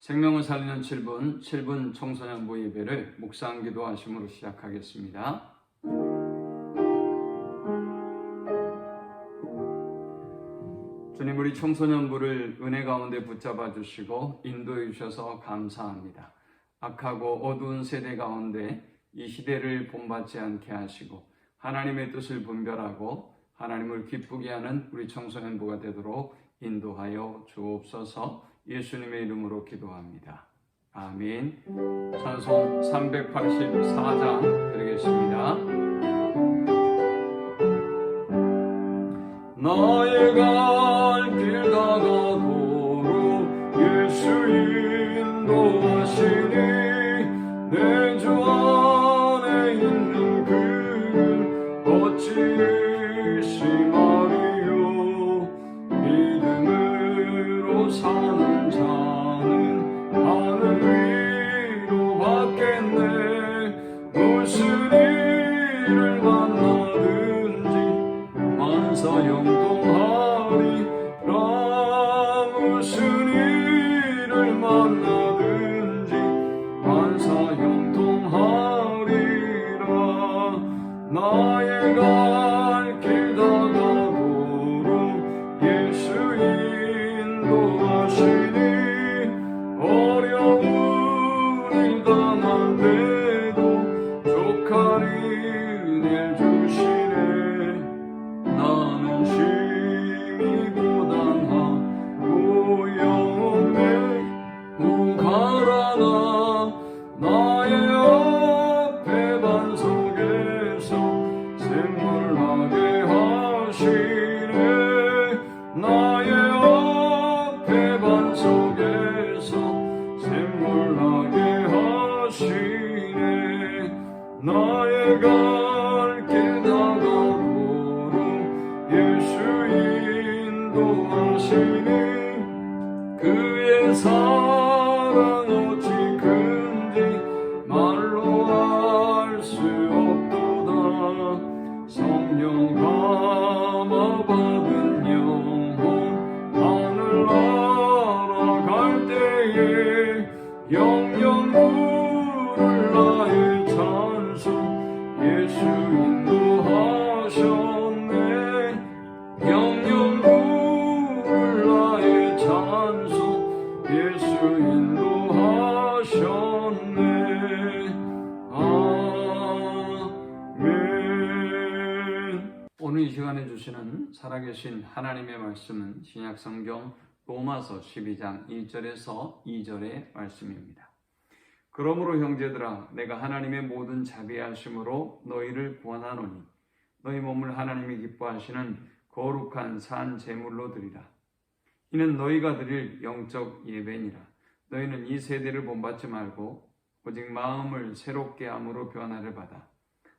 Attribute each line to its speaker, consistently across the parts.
Speaker 1: 생명을 살리는 7분 청소년부 예배를 묵상 기도하심으로 시작하겠습니다. 주님, 우리 청소년부를 은혜 가운데 붙잡아 주시고 인도해 주셔서 감사합니다. 악하고 어두운 세대 가운데 이 시대를 본받지 않게 하시고 하나님의 뜻을 분별하고 하나님을 기쁘게 하는 우리 청소년부가 되도록 인도하여 주옵소서. 예수님의 이름으로 기도합니다. 아멘. 찬송 384장 드리겠습니다. 나의 갈 길 다가도록 예수 인도하시니 내 주 안에 있는 그는 어찌 의심하리요. 믿음으로 사는 자는 하늘 위로 받겠네. 무슨 일을 만나든지 만사형통하리라. 무슨 일을 만나든지 만사형통하리라. 나의 갈 길 다가도록 예수 인도하시니 어려운 일 당할 때도 족한 은혜 주시네. 나는 심히 고단하고 영혼에 무가라나 나의 앞에 반석에서 샘물나게 하시네. 나의 앞에 반석에서 샘물나게 하시네. 나의 갈 길 다가도록 예수 인도하시니 그의 사랑 어찌 큰지 말로 알 수 없도다. 성령 감화받은 영혼 하늘 날아갈 때에 영영 부를 나의 찬송 예수 인도하셨네. 영영 부를 나의 찬송 예수 인도하셨네. 아멘. 오늘 이 시간에 주시는 살아계신 하나님의 말씀은 신약성경 로마서 12장 1절에서 2절의 말씀입니다. 그러므로 형제들아, 내가 하나님의 모든 자비하심으로 너희를 구원하노니 너희 몸을 하나님이 기뻐하시는 거룩한 산 제물로 드리라. 이는 너희가 드릴 영적 예배니라. 너희는 이 세대를 본받지 말고 오직 마음을 새롭게 함으로 변화를 받아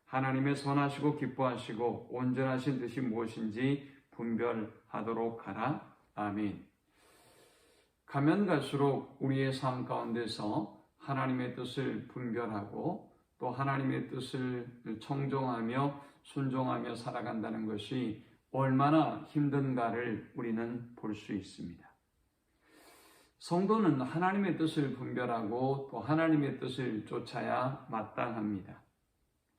Speaker 1: 하나님의 선하시고 기뻐하시고 온전하신 뜻이 무엇인지 분별하도록 하라. 아멘. 가면 갈수록 우리의 삶 가운데서 하나님의 뜻을 분별하고 또 하나님의 뜻을 청종하며 순종하며 살아간다는 것이 얼마나 힘든가를 우리는 볼 수 있습니다. 성도는 하나님의 뜻을 분별하고 또 하나님의 뜻을 쫓아야 마땅합니다.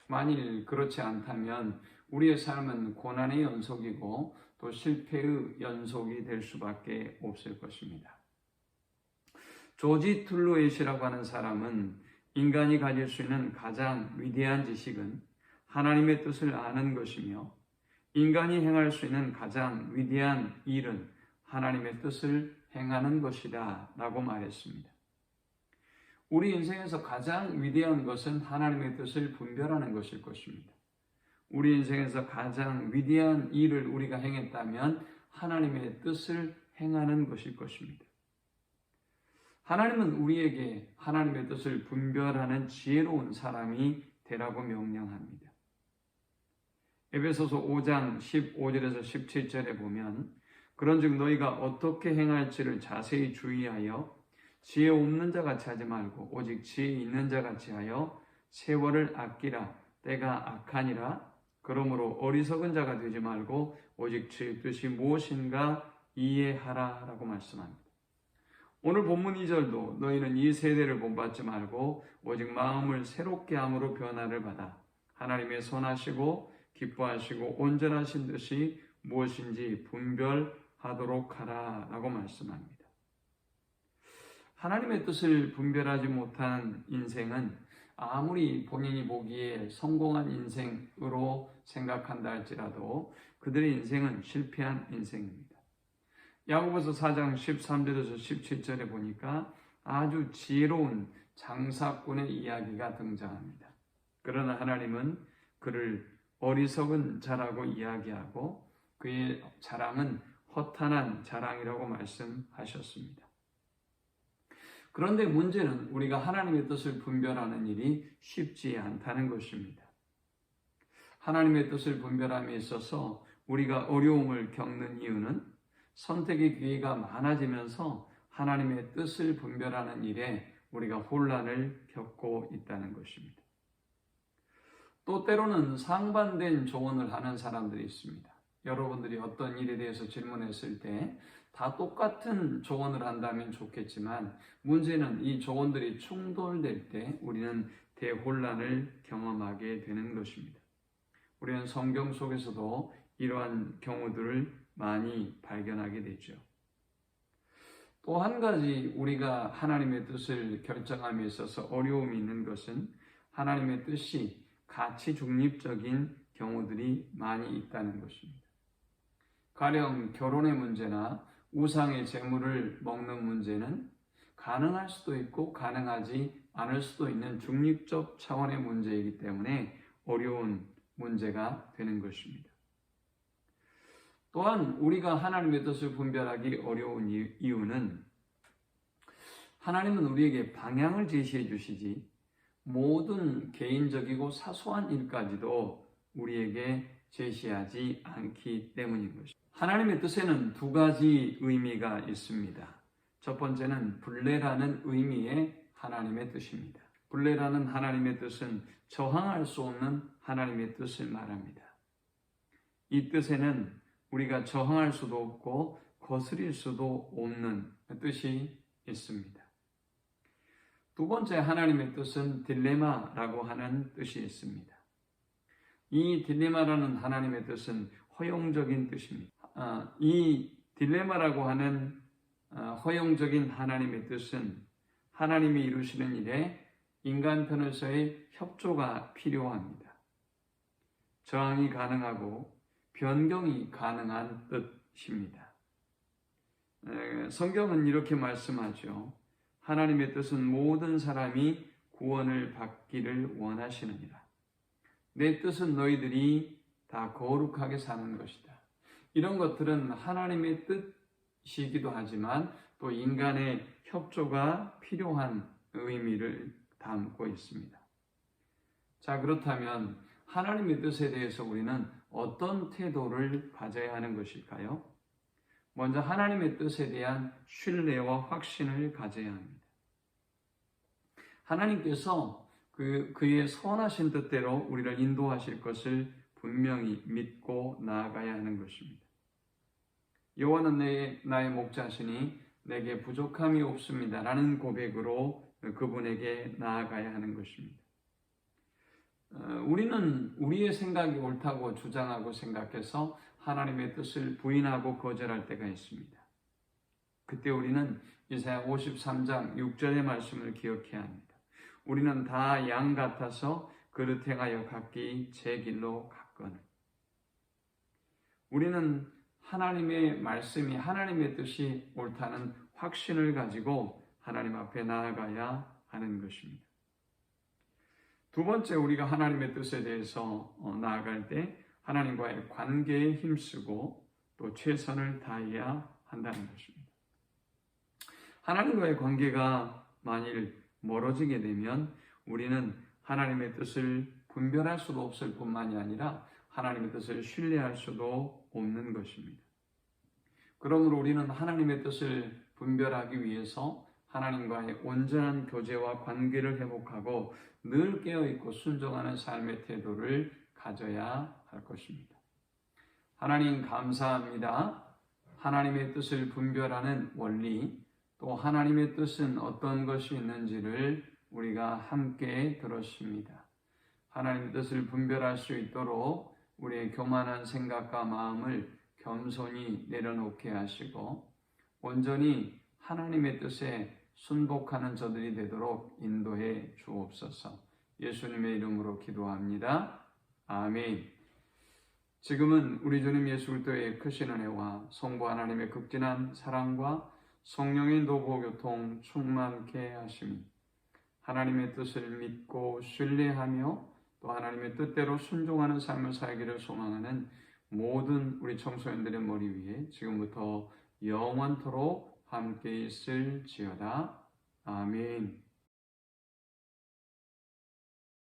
Speaker 1: 만일 그렇지 않다면 우리의 삶은 고난의 연속이고 또 실패의 연속이 될 수밖에 없을 것입니다. 조지 툴루엣이라고 하는 사람은 인간이 가질 수 있는 가장 위대한 지식은 하나님의 뜻을 아는 것이며 인간이 행할 수 있는 가장 위대한 일은 하나님의 뜻을 행하는 것이다 라고 말했습니다. 우리 인생에서 가장 위대한 것은 하나님의 뜻을 분별하는 것일 것입니다. 우리 인생에서 가장 위대한 일을 우리가 행했다면 하나님의 뜻을 행하는 것일 것입니다. 하나님은 우리에게 하나님의 뜻을 분별하는 지혜로운 사람이 되라고 명령합니다. 에베소서 5장 15절에서 17절에 보면 그런즉 너희가 어떻게 행할지를 자세히 주의하여 지혜 없는 자 같이 하지 말고 오직 지혜 있는 자 같이 하여 세월을 아끼라. 때가 악하니라. 그러므로 어리석은 자가 되지 말고 오직 주의 뜻이 무엇인가 이해하라 라고 말씀합니다. 오늘 본문 2절도 너희는 이 세대를 본받지 말고 오직 마음을 새롭게 함으로 변화를 받아 하나님의 선하시고 기뻐하시고 온전하신 뜻이 무엇인지 분별하도록 하라 라고 말씀합니다. 하나님의 뜻을 분별하지 못한 인생은 아무리 본인이 보기에 성공한 인생으로 생각한다 할지라도 그들의 인생은 실패한 인생입니다. 야고보서 4장 13절에서 17절에 보니까 아주 지혜로운 장사꾼의 이야기가 등장합니다. 그러나 하나님은 그를 어리석은 자라고 이야기하고 그의 자랑은 허탄한 자랑이라고 말씀하셨습니다. 그런데 문제는 우리가 하나님의 뜻을 분별하는 일이 쉽지 않다는 것입니다. 하나님의 뜻을 분별함에 있어서 우리가 어려움을 겪는 이유는 선택의 기회가 많아지면서 하나님의 뜻을 분별하는 일에 우리가 혼란을 겪고 있다는 것입니다. 또 때로는 상반된 조언을 하는 사람들이 있습니다. 여러분들이 어떤 일에 대해서 질문했을 때 다 똑같은 조언을 한다면 좋겠지만 문제는 이 조언들이 충돌될 때 우리는 대혼란을 경험하게 되는 것입니다. 우리는 성경 속에서도 이러한 경우들을 많이 발견하게 되죠. 또 한 가지 우리가 하나님의 뜻을 결정함에 있어서 어려움이 있는 것은 하나님의 뜻이 가치 중립적인 경우들이 많이 있다는 것입니다. 가령 결혼의 문제나 우상의 재물을 먹는 문제는 가능할 수도 있고 가능하지 않을 수도 있는 중립적 차원의 문제이기 때문에 어려운 문제가 되는 것입니다. 또한 우리가 하나님의 뜻을 분별하기 어려운 이유는 하나님은 우리에게 방향을 제시해 주시지 모든 개인적이고 사소한 일까지도 우리에게 제시하지 않기 때문인 것입니다. 하나님의 뜻에는 두 가지 의미가 있습니다. 첫 번째는 불례라는 의미의 하나님의 뜻입니다. 불례라는 하나님의 뜻은 저항할 수 없는 하나님의 뜻을 말합니다. 이 뜻에는 우리가 저항할 수도 없고 거스릴 수도 없는 뜻이 있습니다. 두 번째 하나님의 뜻은 딜레마라고 하는 뜻이 있습니다. 이 딜레마라는 하나님의 뜻은 허용적인 뜻입니다. 이 딜레마라고 하는 허용적인 하나님의 뜻은 하나님이 이루시는 일에 인간 편에서의 협조가 필요합니다. 저항이 가능하고 변경이 가능한 뜻입니다. 성경은 이렇게 말씀하죠. 하나님의 뜻은 모든 사람이 구원을 받기를 원하시느니라. 내 뜻은 너희들이 다 거룩하게 사는 것이다. 이런 것들은 하나님의 뜻이기도 하지만 또 인간의 협조가 필요한 의미를 담고 있습니다. 자, 그렇다면 하나님의 뜻에 대해서 우리는 어떤 태도를 가져야 하는 것일까요? 먼저 하나님의 뜻에 대한 신뢰와 확신을 가져야 합니다. 하나님께서 그의 선하신 뜻대로 우리를 인도하실 것을 분명히 믿고 나아가야 하는 것입니다. 여호와는 나의 목자시니 내게 부족함이 없습니다. 라는 고백으로 그분에게 나아가야 하는 것입니다. 우리는 우리의 생각이 옳다고 주장하고 생각해서 하나님의 뜻을 부인하고 거절할 때가 있습니다. 그때 우리는 이사야 53장 6절의 말씀을 기억해야 합니다. 우리는 다 양 같아서 그릇 행하여 각기 제 길로 갔거늘. 우리는 하나님의 말씀이 하나님의 뜻이 옳다는 확신을 가지고 하나님 앞에 나아가야 하는 것입니다. 두 번째, 우리가 하나님의 뜻에 대해서 나아갈 때 하나님과의 관계에 힘쓰고 또 최선을 다해야 한다는 것입니다. 하나님과의 관계가 만일 멀어지게 되면 우리는 하나님의 뜻을 분별할 수도 없을 뿐만이 아니라 하나님의 뜻을 신뢰할 수도 없는 것입니다. 그러므로 우리는 하나님의 뜻을 분별하기 위해서 하나님과의 온전한 교제와 관계를 회복하고 늘 깨어있고 순종하는 삶의 태도를 가져야 할 것입니다. 하나님 감사합니다. 하나님의 뜻을 분별하는 원리, 또 하나님의 뜻은 어떤 것이 있는지를 우리가 함께 들었습니다. 하나님의 뜻을 분별할 수 있도록 우리의 교만한 생각과 마음을 겸손히 내려놓게 하시고 온전히 하나님의 뜻에 순복하는 저들이 되도록 인도해 주옵소서. 예수님의 이름으로 기도합니다. 아멘. 지금은 우리 주님 예수 그리스도의 크신 은혜와 성부 하나님의 극진한 사랑과 성령의 노고 교통 충만케 하심이 하나님의 뜻을 믿고 신뢰하며 또 하나님의 뜻대로 순종하는 삶을 살기를 소망하는 모든 우리 청소년들의 머리 위에 지금부터 영원토록 함께 있을지어다. 아멘.